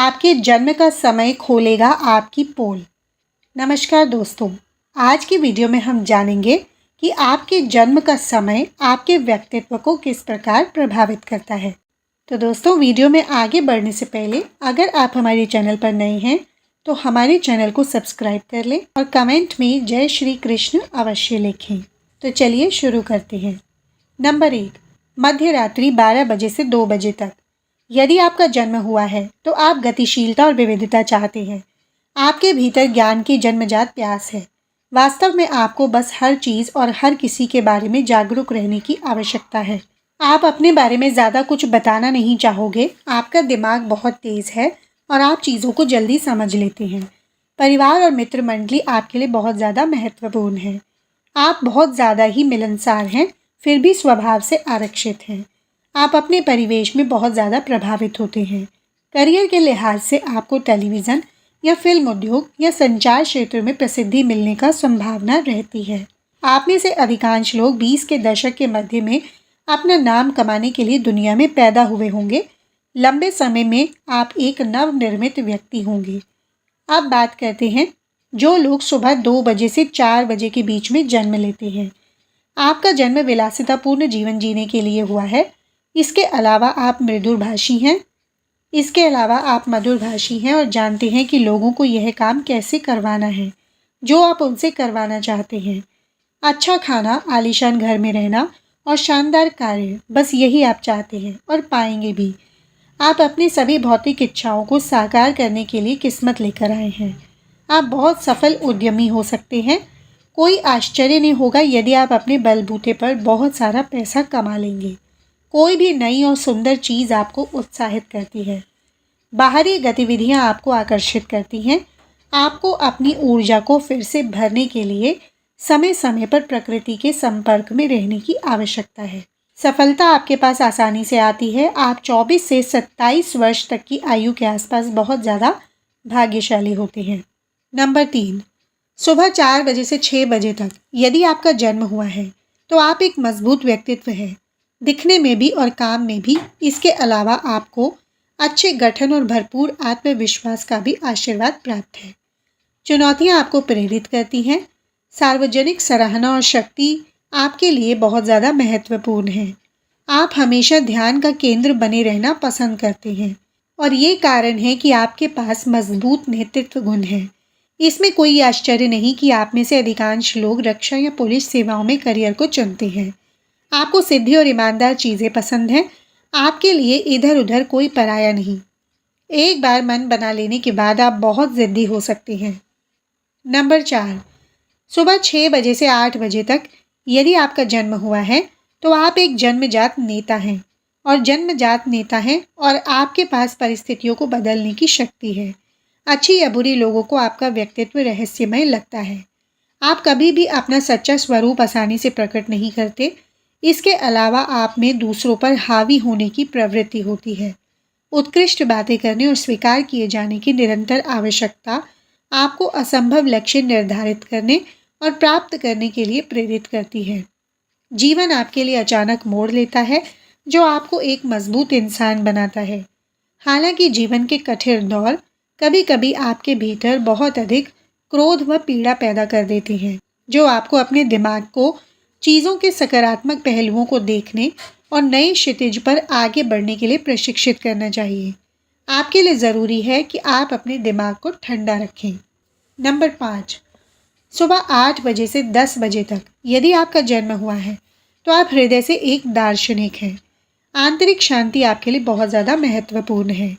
आपके जन्म का समय खोलेगा आपकी पोल। नमस्कार दोस्तों, आज की वीडियो में हम जानेंगे कि आपके जन्म का समय आपके व्यक्तित्व को किस प्रकार प्रभावित करता है। तो दोस्तों, वीडियो में आगे बढ़ने से पहले अगर आप हमारे चैनल पर नए हैं तो हमारे चैनल को सब्सक्राइब कर लें और कमेंट में जय श्री कृष्ण अवश्य लिखें। तो चलिए शुरू करते हैं। नंबर 1, मध्य रात्रि 12 बजे से 2 बजे तक। यदि आपका जन्म हुआ है तो आप गतिशीलता और विविधता चाहते हैं। आपके भीतर ज्ञान की जन्मजात प्यास है। वास्तव में आपको बस हर चीज़ और हर किसी के बारे में जागरूक रहने की आवश्यकता है। आप अपने बारे में ज़्यादा कुछ बताना नहीं चाहोगे। आपका दिमाग बहुत तेज़ है और आप चीज़ों को जल्दी समझ लेते हैं। परिवार और मित्र मंडली आपके लिए बहुत ज़्यादा महत्वपूर्ण है। आप बहुत ज़्यादा ही मिलनसार हैं, फिर भी स्वभाव से आरक्षित हैं। आप अपने परिवेश में बहुत ज़्यादा प्रभावित होते हैं। करियर के लिहाज से आपको टेलीविज़न या फिल्म उद्योग या संचार क्षेत्र में प्रसिद्धि मिलने का संभावना रहती है। आप में से अधिकांश लोग 20 के दशक के मध्य में अपना नाम कमाने के लिए दुनिया में पैदा हुए होंगे। लंबे समय में आप एक नवनिर्मित व्यक्ति होंगे। अब बात करते हैं जो लोग सुबह 2 बजे से 4 बजे के बीच में जन्म लेते हैं। आपका जन्म विलासितापूर्ण जीवन जीने के लिए हुआ है। इसके अलावा आप मृदुभाषी हैं। मधुरभाषी हैं और जानते हैं कि लोगों को यह काम कैसे करवाना है जो आप उनसे करवाना चाहते हैं। अच्छा खाना, आलीशान घर में रहना और शानदार कार्य, बस यही आप चाहते हैं और पाएंगे भी। आप अपनी सभी भौतिक इच्छाओं को साकार करने के लिए किस्मत लेकर आए हैं। आप बहुत सफल उद्यमी हो सकते हैं। कोई आश्चर्य नहीं होगा यदि आप अपने बलबूते पर बहुत सारा पैसा कमा लेंगे। कोई भी नई और सुंदर चीज़ आपको उत्साहित करती है। बाहरी गतिविधियां आपको आकर्षित करती हैं। आपको अपनी ऊर्जा को फिर से भरने के लिए समय समय पर प्रकृति के संपर्क में रहने की आवश्यकता है। सफलता आपके पास आसानी से आती है। आप 24 से 27 वर्ष तक की आयु के आसपास बहुत ज़्यादा भाग्यशाली होते हैं। नंबर 3, सुबह 4 बजे से 6 बजे तक। यदि आपका जन्म हुआ है तो आप एक मजबूत व्यक्तित्व है, दिखने में भी और काम में भी। इसके अलावा आपको अच्छे गठन और भरपूर आत्मविश्वास का भी आशीर्वाद प्राप्त है। चुनौतियां आपको प्रेरित करती हैं। सार्वजनिक सराहना और शक्ति आपके लिए बहुत ज़्यादा महत्वपूर्ण है। आप हमेशा ध्यान का केंद्र बने रहना पसंद करते हैं और ये कारण है कि आपके पास मजबूत नेतृत्व गुण है। इसमें कोई आश्चर्य नहीं कि आप में से अधिकांश लोग रक्षा या पुलिस सेवाओं में करियर को चुनते हैं। आपको सिद्धि और ईमानदार चीज़ें पसंद हैं। आपके लिए इधर उधर कोई पराया नहीं। एक बार मन बना लेने के बाद आप बहुत ज़िद्दी हो सकते हैं। नंबर 4, सुबह 6 बजे से 8 बजे तक। यदि आपका जन्म हुआ है तो आप एक जन्मजात नेता हैं और आपके पास परिस्थितियों को बदलने की शक्ति है। अच्छी या बुरी लोगों को आपका व्यक्तित्व रहस्यमय लगता है। आप कभी भी अपना सच्चा स्वरूप आसानी से प्रकट नहीं करते। इसके अलावा आप में दूसरों पर हावी होने की प्रवृत्ति होती है। उत्कृष्ट बातें करने और स्वीकार किए जाने की निरंतर आवश्यकता आपको असंभव लक्ष्य निर्धारित करने और प्राप्त करने के लिए प्रेरित करती है। जीवन आपके लिए अचानक मोड़ लेता है जो आपको एक मजबूत इंसान बनाता है। हालांकि जीवन के कठिन दौर कभी कभी आपके भीतर बहुत अधिक क्रोध व पीड़ा पैदा कर देते हैं, जो आपको अपने दिमाग को चीज़ों के सकारात्मक पहलुओं को देखने और नए क्षितिज पर आगे बढ़ने के लिए प्रशिक्षित करना चाहिए। आपके लिए ज़रूरी है कि आप अपने दिमाग को ठंडा रखें। नंबर 5, सुबह 8 बजे से 10 बजे तक। यदि आपका जन्म हुआ है तो आप हृदय से एक दार्शनिक हैं। आंतरिक शांति आपके लिए बहुत ज़्यादा महत्वपूर्ण है।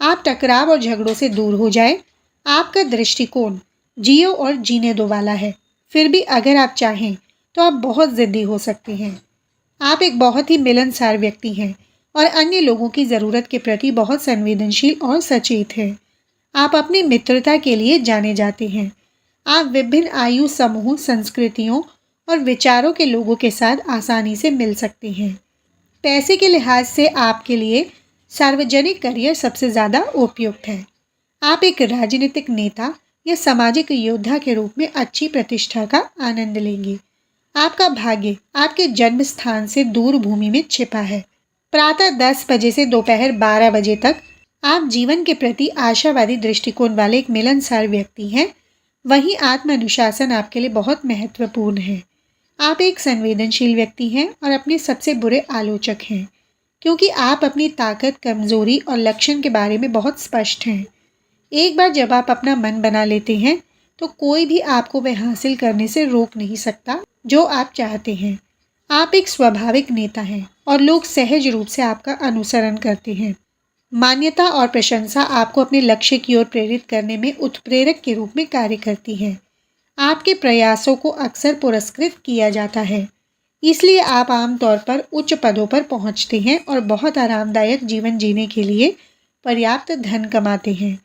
आप टकराव और झगड़ों से दूर हो जाएं। आपका दृष्टिकोण जियो और जीने दो वाला है। फिर भी अगर आप चाहें तो आप बहुत ज़िद्दी हो सकते हैं। आप एक बहुत ही मिलनसार व्यक्ति हैं और अन्य लोगों की ज़रूरत के प्रति बहुत संवेदनशील और सचेत हैं। आप अपनी मित्रता के लिए जाने जाते हैं। आप विभिन्न आयु समूह, संस्कृतियों और विचारों के लोगों के साथ आसानी से मिल सकते हैं। पैसे के लिहाज से आपके लिए सार्वजनिक करियर सबसे ज़्यादा उपयुक्त है। आप एक राजनीतिक नेता या सामाजिक योद्धा के रूप में अच्छी प्रतिष्ठा का आनंद लेंगे। आपका भाग्य आपके जन्म स्थान से दूर भूमि में छिपा है। प्रातः 10 बजे से दोपहर 12 बजे तक आप जीवन के प्रति आशावादी दृष्टिकोण वाले एक मिलनसार व्यक्ति हैं। वहीं आत्म अनुशासन आपके लिए बहुत महत्वपूर्ण है। आप एक संवेदनशील व्यक्ति हैं और अपने सबसे बुरे आलोचक हैं, क्योंकि आप अपनी ताकत, कमजोरी और लक्षण के बारे में बहुत स्पष्ट हैं। एक बार जब आप अपना मन बना लेते हैं तो कोई भी आपको वह हासिल करने से रोक नहीं सकता जो आप चाहते हैं। आप एक स्वाभाविक नेता हैं और लोग सहज रूप से आपका अनुसरण करते हैं। मान्यता और प्रशंसा आपको अपने लक्ष्य की ओर प्रेरित करने में उत्प्रेरक के रूप में कार्य करती है। आपके प्रयासों को अक्सर पुरस्कृत किया जाता है, इसलिए आप आमतौर पर उच्च पदों पर पहुंचते हैं और बहुत आरामदायक जीवन जीने के लिए पर्याप्त धन कमाते हैं।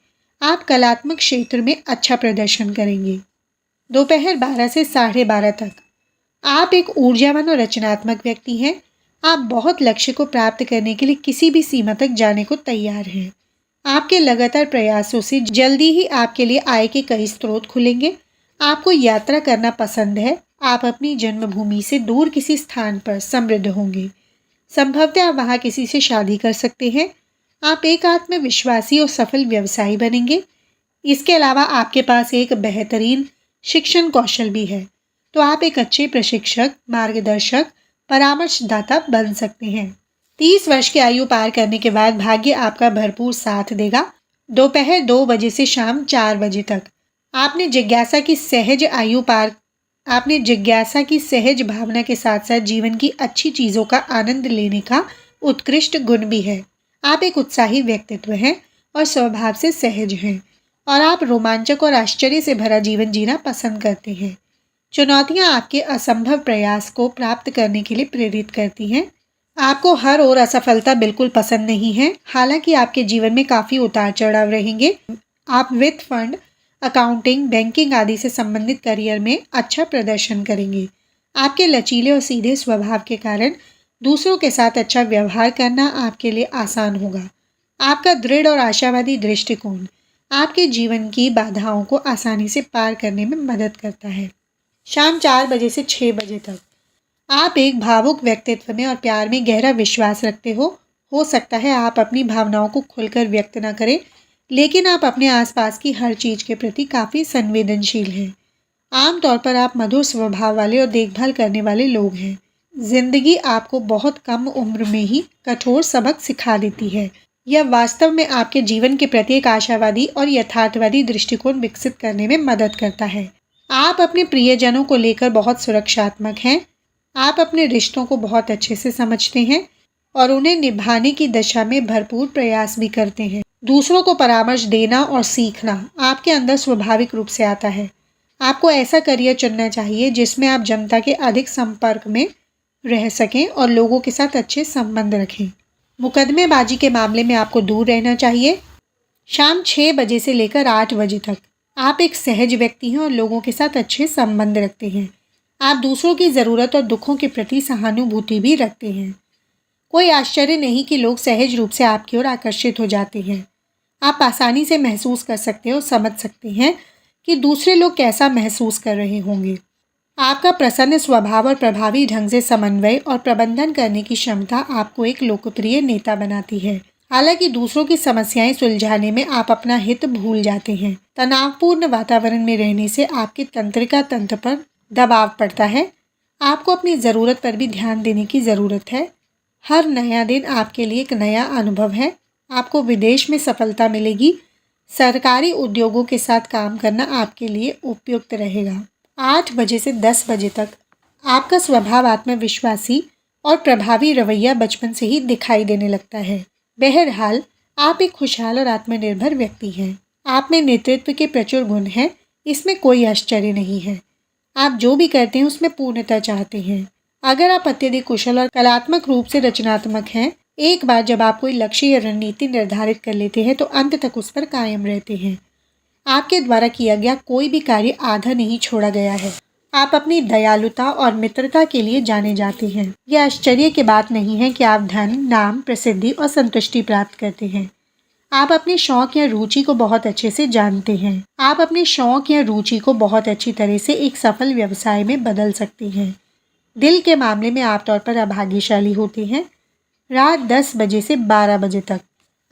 आप कलात्मक क्षेत्र में अच्छा प्रदर्शन करेंगे। दोपहर 12 से 12:30 तक आप एक ऊर्जावान और रचनात्मक व्यक्ति हैं। आप बहुत लक्ष्य को प्राप्त करने के लिए किसी भी सीमा तक जाने को तैयार हैं। आपके लगातार प्रयासों से जल्दी ही आपके लिए आय के कई स्रोत खुलेंगे। आपको यात्रा करना पसंद है। आप अपनी जन्मभूमि से दूर किसी स्थान पर समृद्ध होंगे। संभवतः आप वहाँ किसी से शादी कर सकते हैं। आप एक आत्मविश्वासी और सफल व्यवसायी बनेंगे। इसके अलावा आपके पास एक बेहतरीन शिक्षण कौशल भी है, तो आप एक अच्छे प्रशिक्षक, मार्गदर्शक, परामर्शदाता बन सकते हैं। 30 वर्ष की आयु पार करने के बाद भाग्य आपका भरपूर साथ देगा। दोपहर 2 बजे से शाम 4 बजे तक आपने जिज्ञासा की सहज भावना के साथ साथ जीवन की अच्छी चीज़ों का आनंद लेने का उत्कृष्ट गुण भी है। आप एक उत्साही व्यक्तित्व हैं और स्वभाव से सहज हैं, और आप रोमांचक और आश्चर्य से भरा जीवन जीना पसंद करते हैं। चुनौतियां आपके असंभव प्रयास को प्राप्त करने के लिए प्रेरित करती हैं। आपको हर ओर असफलता बिल्कुल पसंद नहीं है। हालांकि आपके जीवन में काफ़ी उतार चढ़ाव रहेंगे। आप वित्त, फंड, अकाउंटिंग, बैंकिंग आदि से संबंधित करियर में अच्छा प्रदर्शन करेंगे। आपके लचीले और सीधे स्वभाव के कारण दूसरों के साथ अच्छा व्यवहार करना आपके लिए आसान होगा। आपका दृढ़ और आशावादी दृष्टिकोण आपके जीवन की बाधाओं को आसानी से पार करने में मदद करता है। शाम 4 बजे से 6 बजे तक आप एक भावुक व्यक्तित्व में और प्यार में गहरा विश्वास रखते हो सकता है आप अपनी भावनाओं को खुलकर व्यक्त न करें, लेकिन आप अपने आसपास की हर चीज़ के प्रति काफ़ी संवेदनशील हैं। आमतौर पर आप मधुर स्वभाव वाले और देखभाल करने वाले लोग हैं। जिंदगी आपको बहुत कम उम्र में ही कठोर सबक सिखा देती है। यह वास्तव में आपके जीवन के प्रति एक आशावादी और यथार्थवादी दृष्टिकोण विकसित करने में मदद करता है। आप अपने प्रियजनों को लेकर बहुत सुरक्षात्मक हैं। आप अपने रिश्तों को बहुत अच्छे से समझते हैं और उन्हें निभाने की दिशा में भरपूर प्रयास भी करते हैं। दूसरों को परामर्श देना और सीखना आपके अंदर स्वाभाविक रूप से आता है। आपको ऐसा करियर चुनना चाहिए जिसमें आप जनता के अधिक संपर्क में रह सकें और लोगों के साथ अच्छे संबंध रखें। मुकदमेबाजी के मामले में आपको दूर रहना चाहिए। शाम 6 बजे से लेकर 8 बजे तक आप एक सहज व्यक्ति हैं और लोगों के साथ अच्छे संबंध रखते हैं। आप दूसरों की ज़रूरत और दुखों के प्रति सहानुभूति भी रखते हैं। कोई आश्चर्य नहीं कि लोग सहज रूप से आपकी ओर आकर्षित हो जाते हैं। आप आसानी से महसूस कर सकते हैं और समझ सकते हैं कि दूसरे लोग कैसा महसूस कर रहे होंगे। आपका प्रसन्न स्वभाव और प्रभावी ढंग से समन्वय और प्रबंधन करने की क्षमता आपको एक लोकप्रिय नेता बनाती है। हालांकि दूसरों की समस्याएं सुलझाने में आप अपना हित भूल जाते हैं। तनावपूर्ण वातावरण में रहने से आपके तंत्रिका तंत्र पर दबाव पड़ता है। आपको अपनी ज़रूरत पर भी ध्यान देने की ज़रूरत है। हर नया दिन आपके लिए एक नया अनुभव है। आपको विदेश में सफलता मिलेगी। सरकारी उद्योगों के साथ काम करना आपके लिए उपयुक्त रहेगा। 8 बजे से 10 बजे तक आपका स्वभाव आत्मविश्वासी और प्रभावी रवैया बचपन से ही दिखाई देने लगता है। बहरहाल आप एक खुशहाल और आत्मनिर्भर व्यक्ति हैं। आप में नेतृत्व के प्रचुर गुण हैं, इसमें कोई आश्चर्य नहीं है। आप जो भी करते हैं उसमें पूर्णता चाहते हैं। अगर आप अत्यधिक कुशल और कलात्मक रूप से रचनात्मक हैं, एक बार जब आप कोई लक्ष्य या रणनीति निर्धारित कर लेते हैं तो अंत तक उस पर कायम रहते हैं। आपके द्वारा किया गया कोई भी कार्य आधा नहीं छोड़ा गया है। आप अपनी दयालुता और मित्रता के लिए जाने जाते हैं। यह आश्चर्य की बात नहीं है कि आप धन, नाम, प्रसिद्धि और संतुष्टि प्राप्त करते हैं। आप अपने शौक या रुचि को बहुत अच्छे से जानते हैं। आप अपने शौक या रुचि को बहुत अच्छी तरह से एक सफल व्यवसाय में बदल सकते हैं। दिल के मामले में आमतौर पर अभाग्यशाली होते हैं। रात 10 बजे से 12 बजे तक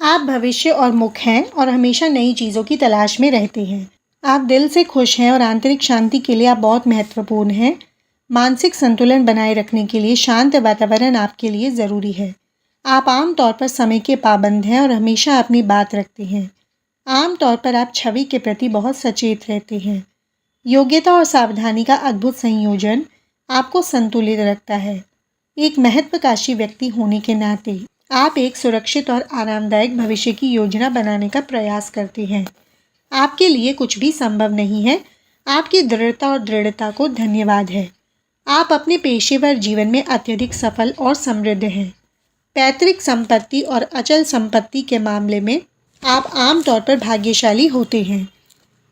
आप भविष्य और मुख हैं और हमेशा नई चीज़ों की तलाश में रहते हैं। आप दिल से खुश हैं और आंतरिक शांति के लिए आप बहुत महत्वपूर्ण हैं। मानसिक संतुलन बनाए रखने के लिए शांत वातावरण आपके लिए ज़रूरी है। आप आम तौर पर समय के पाबंद हैं और हमेशा अपनी बात रखते हैं। आम तौर पर आप छवि के प्रति बहुत सचेत रहते हैं। योग्यता और सावधानी का अद्भुत संयोजन आपको संतुलित रखता है। एक महत्वाकांक्षी व्यक्ति होने के नाते आप एक सुरक्षित और आरामदायक भविष्य की योजना बनाने का प्रयास करते हैं। आपके लिए कुछ भी संभव नहीं है। आपकी दृढ़ता और दृढ़ता को धन्यवाद है। आप अपने पेशेवर जीवन में अत्यधिक सफल और समृद्ध हैं। पैतृक संपत्ति और अचल संपत्ति के मामले में आप आमतौर पर भाग्यशाली होते हैं।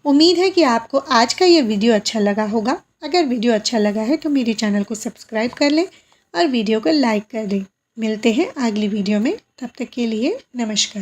उम्मीद है कि आपको आज का ये वीडियो अच्छा लगा होगा। अगर वीडियो अच्छा लगा है तो मेरे चैनल को सब्सक्राइब कर लें और वीडियो को लाइक कर दें। मिलते हैं अगली वीडियो में। तब तक के लिए नमस्कार।